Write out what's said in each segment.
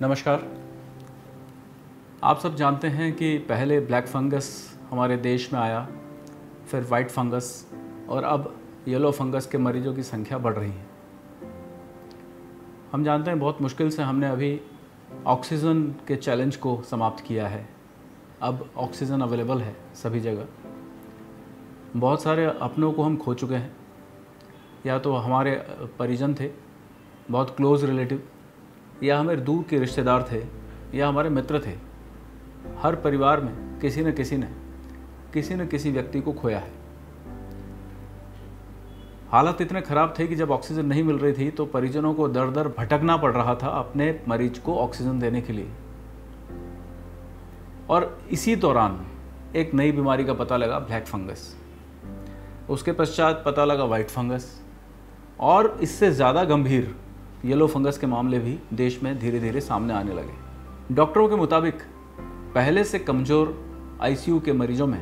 नमस्कार। आप सब जानते हैं कि पहले ब्लैक फंगस हमारे देश में आया, फिर वाइट फंगस और अब येलो फंगस के मरीजों की संख्या बढ़ रही है। हम जानते हैं बहुत मुश्किल से हमने अभी ऑक्सीजन के चैलेंज को समाप्त किया है। अब ऑक्सीजन अवेलेबल है सभी जगह। बहुत सारे अपनों को हम खो चुके हैं, या तो हमारे परिजन थे, बहुत क्लोज़ रिलेटिव, या हमारे दूर के रिश्तेदार थे, या हमारे मित्र थे। हर परिवार में किसी न किसी व्यक्ति को खोया है। हालत इतने ख़राब थे कि जब ऑक्सीजन नहीं मिल रही थी तो परिजनों को दर दर भटकना पड़ रहा था अपने मरीज को ऑक्सीजन देने के लिए। और इसी दौरान एक नई बीमारी का पता लगा, ब्लैक फंगस। उसके पश्चात पता लगा वाइट फंगस, और इससे ज़्यादा गंभीर येलो फंगस के मामले भी देश में धीरे धीरे सामने आने लगे। डॉक्टरों के मुताबिक पहले से कमज़ोर आईसीयू के मरीजों में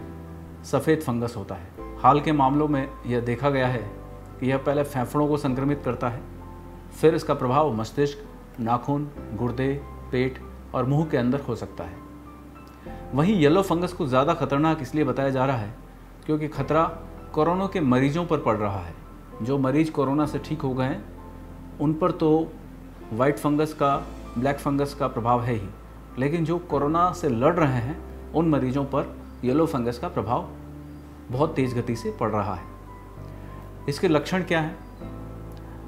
सफ़ेद फंगस होता है। हाल के मामलों में यह देखा गया है कि यह पहले फेफड़ों को संक्रमित करता है, फिर इसका प्रभाव मस्तिष्क, नाखून, गुर्दे, पेट और मुंह के अंदर हो सकता है। वहीं येलो फंगस को ज़्यादा खतरनाक इसलिए बताया जा रहा है क्योंकि खतरा कोरोना के मरीजों पर पड़ रहा है। जो मरीज कोरोना से ठीक हो गए हैं उन पर तो वाइट फंगस का, ब्लैक फंगस का प्रभाव है ही, लेकिन जो कोरोना से लड़ रहे हैं उन मरीजों पर येलो फंगस का प्रभाव बहुत तेज़ गति से पड़ रहा है। इसके लक्षण क्या हैं?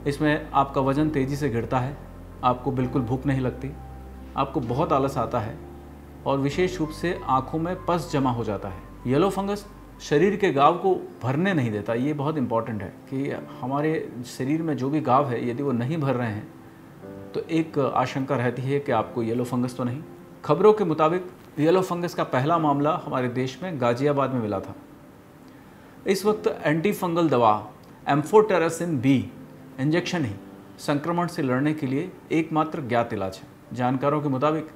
इसमें आपका वज़न तेज़ी से गिरता है, आपको बिल्कुल भूख नहीं लगती, आपको बहुत आलस आता है और विशेष रूप से आँखों में पस जमा हो जाता है। येलो फंगस शरीर के घाव को भरने नहीं देता। ये बहुत इंपॉर्टेंट है कि हमारे शरीर में जो भी घाव है यदि वो नहीं भर रहे हैं तो एक आशंका रहती है कि आपको येलो फंगस तो नहीं। खबरों के मुताबिक येलो फंगस का पहला मामला हमारे देश में गाजियाबाद में मिला था। इस वक्त एंटी फंगल दवा एम्फोटेरासिन बी इंजेक्शन ही संक्रमण से लड़ने के लिए एकमात्र ज्ञात इलाज है। जानकारों के मुताबिक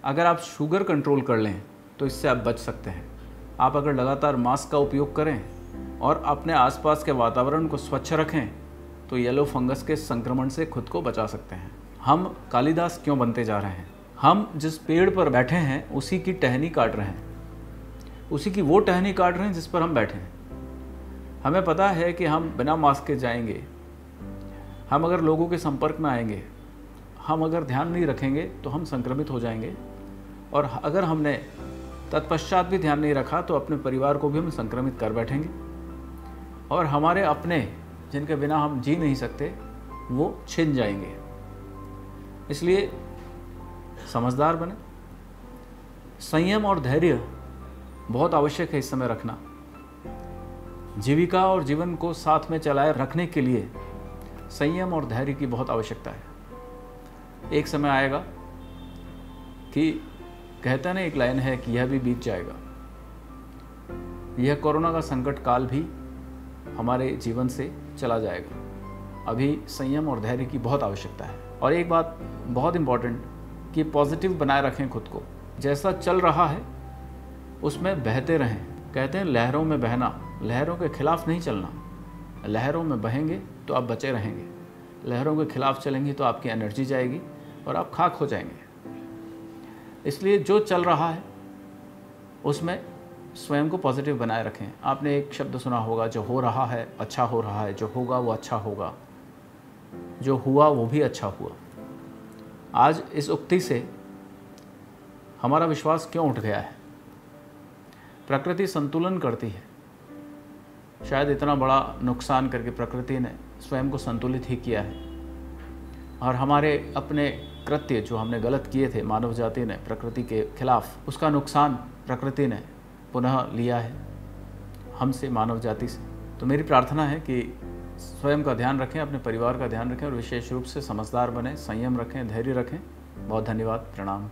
अगर आप शुगर कंट्रोल कर लें तो इससे आप बच सकते हैं। आप अगर लगातार मास्क का उपयोग करें और अपने आसपास के वातावरण को स्वच्छ रखें तो येलो फंगस के संक्रमण से खुद को बचा सकते हैं। हम कालिदास क्यों बनते जा रहे हैं? हम जिस पेड़ पर बैठे हैं उसी की टहनी काट रहे हैं, उसी की वो टहनी काट रहे हैं जिस पर हम बैठे हैं। हमें पता है कि हम बिना मास्क के जाएंगे, हम अगर लोगों के संपर्क में आएंगे, हम अगर ध्यान नहीं रखेंगे तो हम संक्रमित हो जाएंगे, और अगर हमने तत्पश्चात भी ध्यान नहीं रखा तो अपने परिवार को भी हम संक्रमित कर बैठेंगे, और हमारे अपने जिनके बिना हम जी नहीं सकते वो छिन जाएंगे। इसलिए समझदार बने। संयम और धैर्य बहुत आवश्यक है इस समय रखना। जीविका और जीवन को साथ में चलाए रखने के लिए संयम और धैर्य की बहुत आवश्यकता है। एक समय आएगा कि कहते हैं ना, एक लाइन है कि यह भी बीत जाएगा। यह कोरोना का संकट काल भी हमारे जीवन से चला जाएगा। अभी संयम और धैर्य की बहुत आवश्यकता है। और एक बात बहुत इम्पॉर्टेंट कि पॉजिटिव बनाए रखें खुद को। जैसा चल रहा है उसमें बहते रहें। कहते हैं लहरों में बहना, लहरों के खिलाफ नहीं चलना। लहरों में बहेंगे तो आप बचे रहेंगे, लहरों के खिलाफ चलेंगे तो आपकी एनर्जी जाएगी और आप खाक हो जाएंगे। इसलिए जो चल रहा है उसमें स्वयं को पॉजिटिव बनाए रखें। आपने एक शब्द सुना होगा, जो हो रहा है अच्छा हो रहा है, जो होगा वो अच्छा होगा, जो हुआ वो भी अच्छा हुआ। आज इस उक्ति से हमारा विश्वास क्यों उठ गया है? प्रकृति संतुलन करती है। शायद इतना बड़ा नुकसान करके प्रकृति ने स्वयं को संतुलित ही किया है, और हमारे अपने कृत्य जो हमने गलत किए थे मानव जाति ने प्रकृति के खिलाफ, उसका नुकसान प्रकृति ने पुनः लिया है हमसे, मानव जाति से। तो मेरी प्रार्थना है कि स्वयं का ध्यान रखें, अपने परिवार का ध्यान रखें और विशेष रूप से समझदार बने, संयम रखें, धैर्य रखें। बहुत धन्यवाद। प्रणाम।